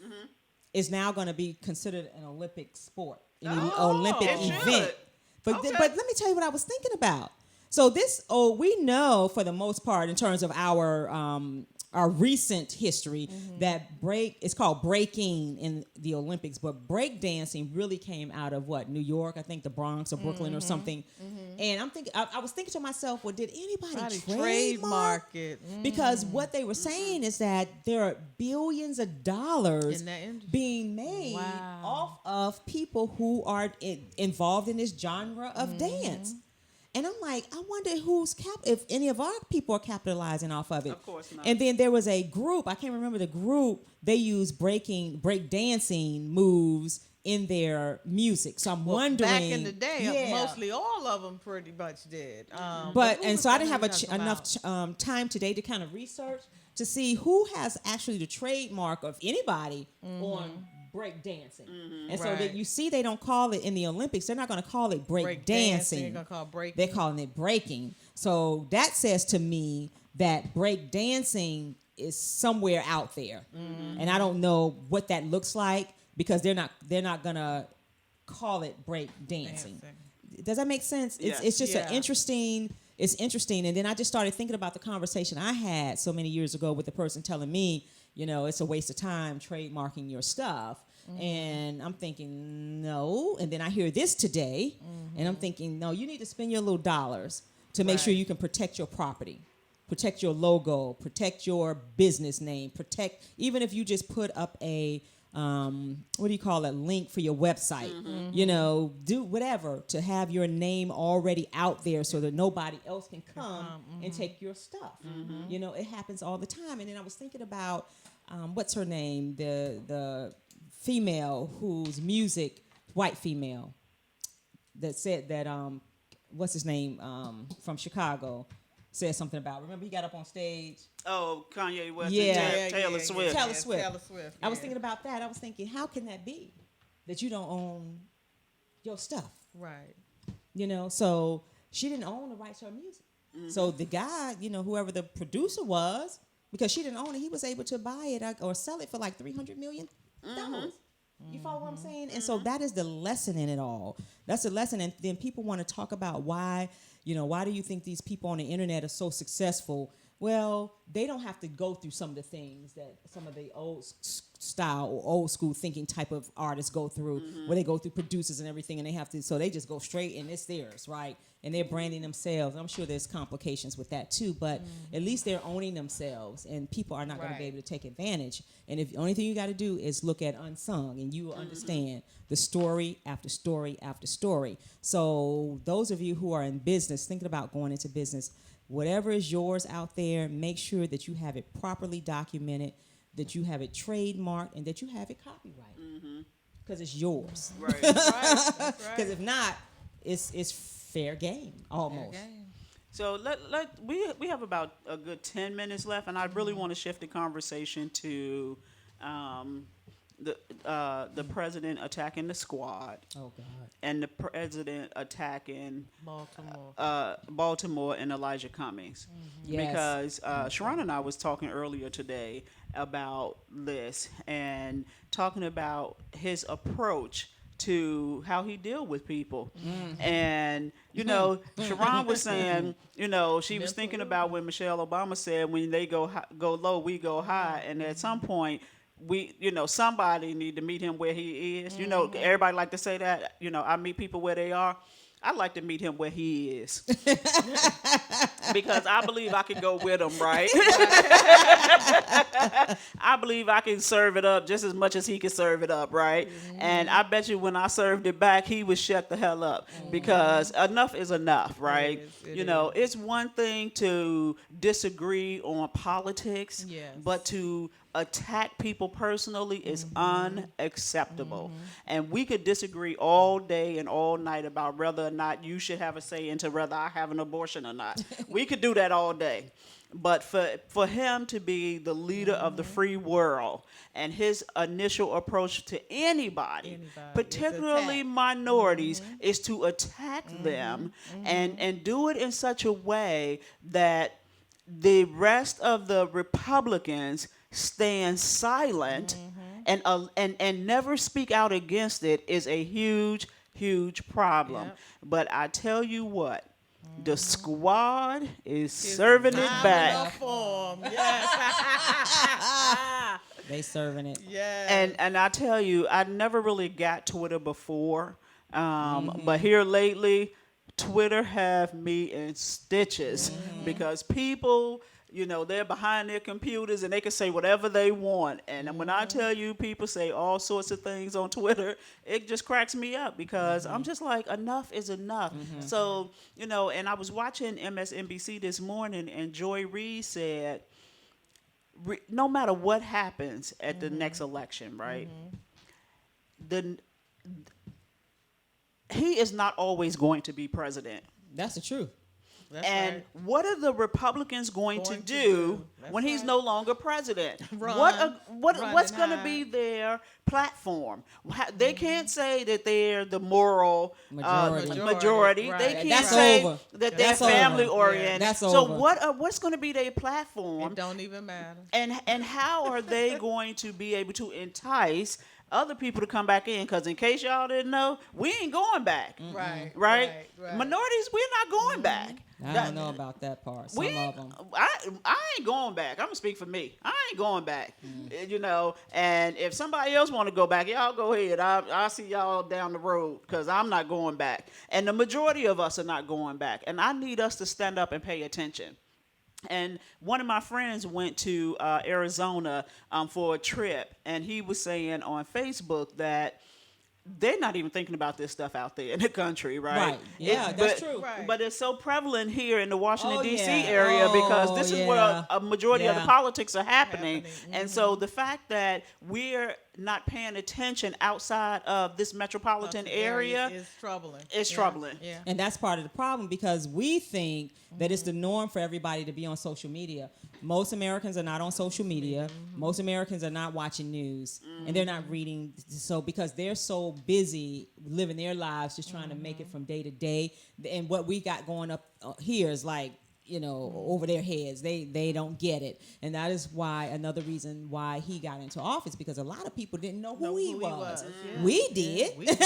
is now going to be considered an Olympic sport, an Olympic event. But let me tell you what I was thinking about. So we know for the most part in terms of our recent history that it's called breaking in the Olympics, but break dancing really came out of New York, I think the Bronx or Brooklyn or something. And I'm thinking, I was thinking to myself, well, did anybody trademark it? Because what they were saying is that there are billions of dollars being made off of people who are involved in this genre of dance. And I'm like, I wonder if any of our people are capitalizing off of it. Of course not. And then there was a group, I can't remember the group, they used break dancing moves in their music. So I'm wondering. Back in the day, mostly all of them pretty much did. So I didn't have enough time today to kind of research to see who has actually the trademark of anybody on break dancing. And so that you see they don't call it in the Olympics, they're not going to call it break dancing. They're going to call it breaking. They're calling it breaking. So that says to me that break dancing is somewhere out there. And I don't know what that looks like because they're not going to call it break dancing. Does that make sense? Yes. It's just it's interesting. And then I just started thinking about the conversation I had so many years ago with the person telling me, it's a waste of time trademarking your stuff. And I'm thinking, no. And then I hear this today, and I'm thinking, no, you need to spend your little dollars to make sure you can protect your property, protect your logo, protect your business name, even if you just put up a, link for your website, do whatever to have your name already out there so that nobody else can come and take your stuff. It happens all the time. And then I was thinking about, what's her name? The female whose music, white female, that said that, what's his name, from Chicago, said something about. Remember, he got up on stage. Oh, Kanye West Yeah. and Taylor Swift. Taylor Swift. Taylor Swift. I was thinking about that. I was thinking, how can that be that you don't own your stuff? Right. You know, so she didn't own the rights to her music. So the guy, you know, whoever the producer was, because she didn't own it, he was able to buy it or sell it for like $300 million. You follow what I'm saying? And so that is the lesson in it all. That's the lesson. And then people want to talk about why, you know, why do you think these people on the internet are so successful? Well, they don't have to go through some of the things that some of the old style or old school thinking type of artists go through, where they go through producers and everything, and they have to, so they just go straight and it's theirs, right? And they're branding themselves. I'm sure there's complications with that too, but at least they're owning themselves, and people are not going to be able to take advantage. And if the only thing you got to do is look at Unsung, and you will understand the story after story after story. So those of you who are in business, thinking about going into business, whatever is yours out there, make sure that you have it properly documented, that you have it trademarked, and that you have it copyrighted. Because it's yours. Right. Because if not, it's fair game almost. Fair game. So we have about a good 10 minutes left, and I really want to shift the conversation to the president attacking the squad. Oh God. And the president attacking Baltimore. Baltimore and Elijah Cummings. Yes. Because Sharon and I was talking earlier today about this and talking about his approach to how he deal with people. And, you know, Sharon was saying, you know, she was thinking about when Michelle Obama said, when they go low, we go high. And at some point, somebody need to meet him where he is. You know, everybody like to say that, you know, I meet people where they are. I like to meet him where he is. Because I believe I can go with him, right? I believe I can serve it up just as much as he can serve it up, right? And I bet you when I served it back, he would shut the hell up. Because enough is enough, right? It's one thing to disagree on politics, but to attack people personally is unacceptable. And we could disagree all day and all night about whether or not you should have a say into whether I have an abortion or not. We could do that all day. But for him to be the leader of the free world, and his initial approach to anybody particularly minorities, is to attack them and do it in such a way that the rest of the Republicans stand silent and never speak out against it is a huge, huge problem. But I tell you what, the squad is serving it back. They serving it. And I tell you, I never really got Twitter before, but here lately, Twitter have me in stitches because people, they're behind their computers and they can say whatever they want. And when I tell you people say all sorts of things on Twitter, it just cracks me up because I'm just like, enough is enough. So, and I was watching MSNBC this morning, and Joy Reid said, no matter what happens at the next election, right, he is not always going to be president. That's the truth. What are the Republicans going to do when he's no longer president? What's going to be their platform? They can't say that they're the moral majority. They can't say that they're family oriented. So what's going to be their platform? It don't even matter. And how are they going to be able to entice other people to come back in? Because in case y'all didn't know, we ain't going back. Right. Minorities, we're not going back. I don't know about that part. Some of them. I ain't going back. I'm gonna speak for me. I ain't going back. And if somebody else want to go back, y'all go ahead. I'll see y'all down the road because I'm not going back. And the majority of us are not going back. And I need us to stand up and pay attention. And one of my friends went to Arizona for a trip, and he was saying on Facebook that they're not even thinking about this stuff out there in the country, right? Yeah, that's true. But it's so prevalent here in the Washington, D.C. area because this is where a majority of the politics are happening. And so the fact that we're not paying attention outside of this metropolitan area is troubling. is troubling. Yeah. And that's part of the problem because we think that it's the norm for everybody to be on social media. Most Americans are not on social media. Most Americans are not watching news. And they're not reading. So because they're so busy living their lives, just trying to make it from day to day. And what we got going up here is like, over their heads. They don't get it. And that is why another reason why he got into office, because a lot of people didn't know who he was. Yeah. We did. We did.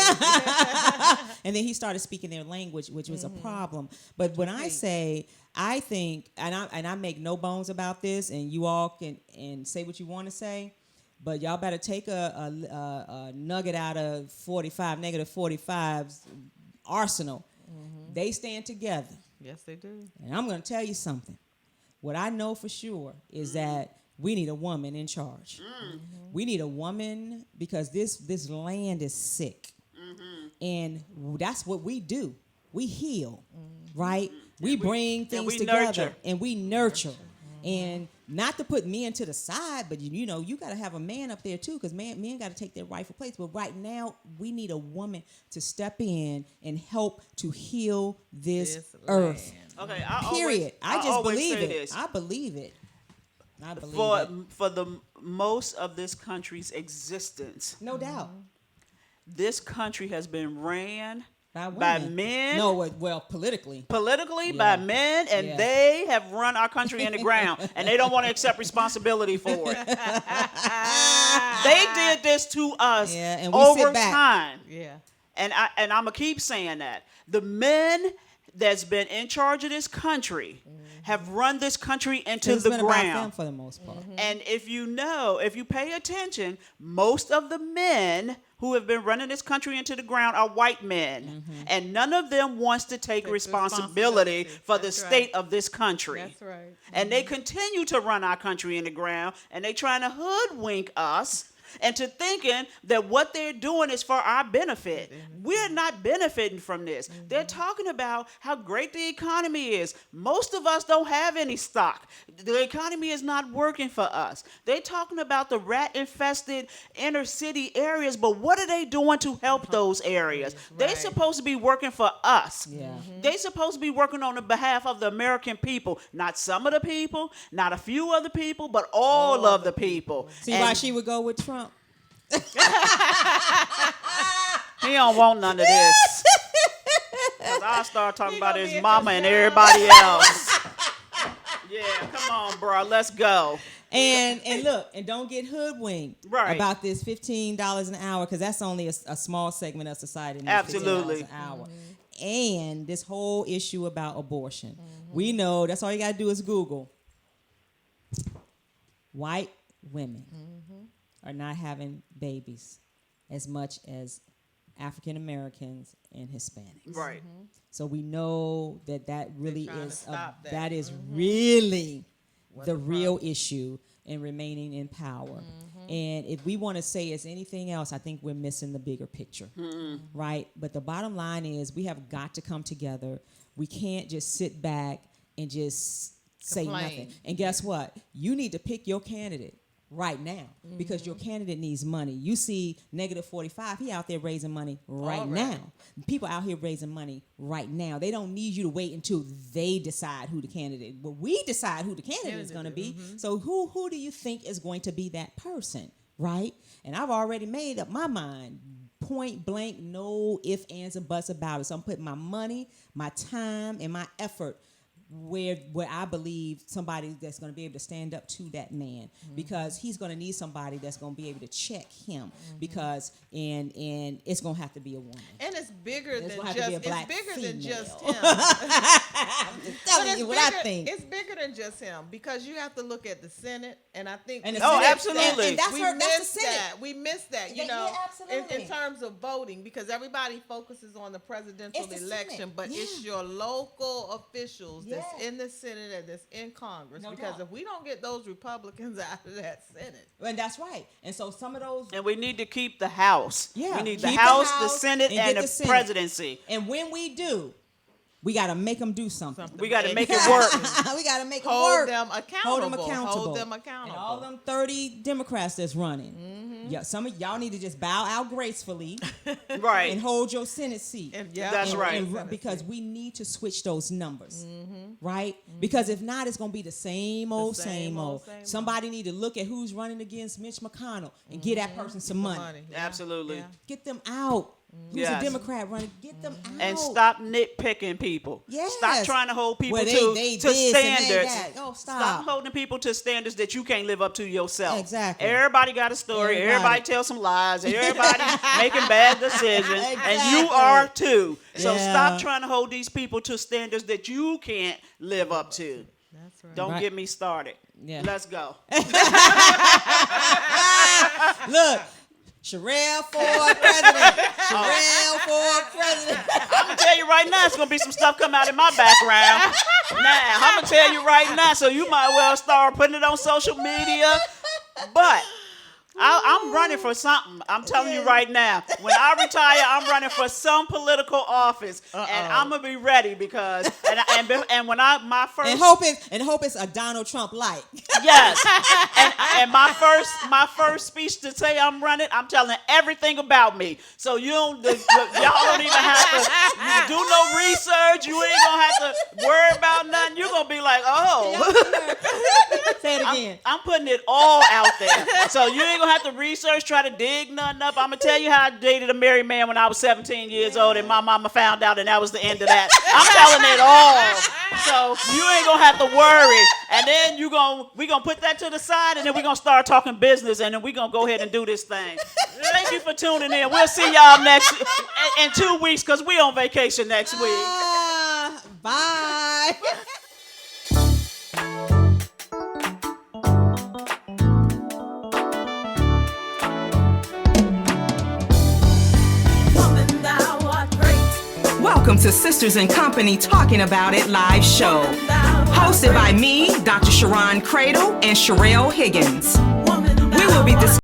And then he started speaking their language, which was a problem. But when I say, I think, and I make no bones about this, and you all can say what you want to say, but y'all better take a nugget out of -45's arsenal. They stand together. Yes, they do. And I'm going to tell you something. What I know for sure is that we need a woman in charge. We need a woman because this land is sick. And that's what we do. We heal, right? We bring things together nurture. and we nurture. And not to put men to the side, but you got to have a man up there too, because men got to take their rightful place. But right now, we need a woman to step in and help to heal this earth. Okay, Period. I just believe it. This. I believe it. I believe it. For the most of this country's existence, No doubt. this country has been ran By men. No, well, politically. By men, and they have run our country in the ground, and they don't want to accept responsibility for it. They did this to us and we over sit back. time. Yeah. And I'm gonna keep saying that the men that's been in charge of this country have run this country into It's the been about them ground. for the most part. And if you pay attention, most of the men who have been running this country into the ground are white men. And none of them wants to take responsibility for the state of this country. That's right. And they continue to run our country in the ground, and they trying to hoodwink us into thinking that what they're doing is for our benefit. We're not benefiting from this. They're talking about how great the economy is. Most of us don't have any stock. The economy is not working for us. They're talking about the rat-infested inner city areas, but what are they doing to help those areas? They're supposed to be working for us. They're supposed to be working on the behalf of the American people. Not some of the people, not a few of the people, but all of the people. See why she would go with Trump? He don't want none of this. 'Cause I'll start talking about his mama and everybody else. Yeah, come on, bro. Let's go. And look, and don't get hoodwinked about this $15 an hour, because that's only a small segment of society. Absolutely. $15 an hour. And this whole issue about abortion. We know that's all you got to do is Google. White women are not having babies as much as African Americans and Hispanics. Right. So we know that really trying to is stop that. that is really the real issue in remaining in power. And if we want to say it's anything else, I think we're missing the bigger picture, right? But the bottom line is we have got to come together. We can't just sit back and just say nothing. And guess what? You need to pick your candidate right now, because your candidate needs money. You see -45, he out there raising money right now. People out here raising money right now. They don't need you to wait until they decide who the candidate. But we decide who the candidate is going to be. So who do you think is going to be that person, right? And I've already made up my mind. Point blank, no ifs, ands, and buts about it. So I'm putting my money, my time, and my effort where I believe somebody that's going to be able to stand up to that man, because he's going to need somebody that's going to be able to check him, because and it's going to have to be a woman. And it's bigger than gonna have just to be a black it's bigger than female. just him. I'm just telling you what I think. It's bigger than just him, because you have to look at the Senate, and I think And the Oh, Senate- absolutely. And that's we her. That's the missed Senate. that. We missed that, you Yeah, know, absolutely. in terms of voting, because everybody focuses on the presidential It's the election, Senate. but it's your local officials that's Yeah. in the Senate and that's in Congress. No because doubt. if we don't get those Republicans out of that Senate, And that's right. And so some of those. And we need to keep the House. Yeah, We need the keep House, the Senate, and and get the Senate. presidency. And when we do, we got to make them do something. We got to make it work. We got to make them hold work. them accountable. Hold them accountable. Hold them accountable. And all them 30 Democrats that's running. Yeah, some of y'all need to just bow out gracefully Right. and hold your Senate seat. That's right. Because we need to switch those numbers, right? Because if not, it's going to be the same old, same old. Somebody need to look at who's running against Mitch McConnell and get that person some money. Absolutely. Yeah. Get them out. Who's Yes. a Democrat running? Get them out. And stop nitpicking people. Yes. Stop trying to hold people Well, to this and they standards. that. Oh, stop. Stop holding people to standards that you can't live up to yourself. Exactly. Everybody got a story. Everybody tells some lies. Everybody making bad decisions. And you Exactly. are too. So Yeah. stop trying to hold these people to standards that you can't live up to. That's right. Don't Right. get me started. Yeah. Let's go. Look, Sherelle for president. Sherelle for president. I'm going to tell you right now, it's going to be some stuff come out in my background. Now, I'm going to tell you right now, so you might well start putting it on social media. But I'm running for something. I'm telling you right now. When I retire, I'm running for some political office, and I'm gonna be ready because and when my first And hope it's a Donald Trump like. yes, and my first speech to say I'm running, I'm telling everything about me. So y'all don't even have to do no research. You ain't gonna have to worry about nothing. You're gonna be like, oh. Say it again. I'm putting it all out there. So you ain't gonna have to research, try to dig nothing up. I'm gonna tell you how I dated a married man when I was 17 years old and my mama found out and that was the end of that. I'm telling it all. So you ain't gonna have to worry. And then we gonna put that to the side and then we're gonna start talking business and then we're gonna go ahead and do this thing. Thank you for tuning in. We'll see y'all next in 2 weeks because we on vacation next week. Bye. Welcome to Sisters in Company Talking About It live show. Hosted by me, Dr. Sharon Cradle, and Sherelle Higgins. We will be discussing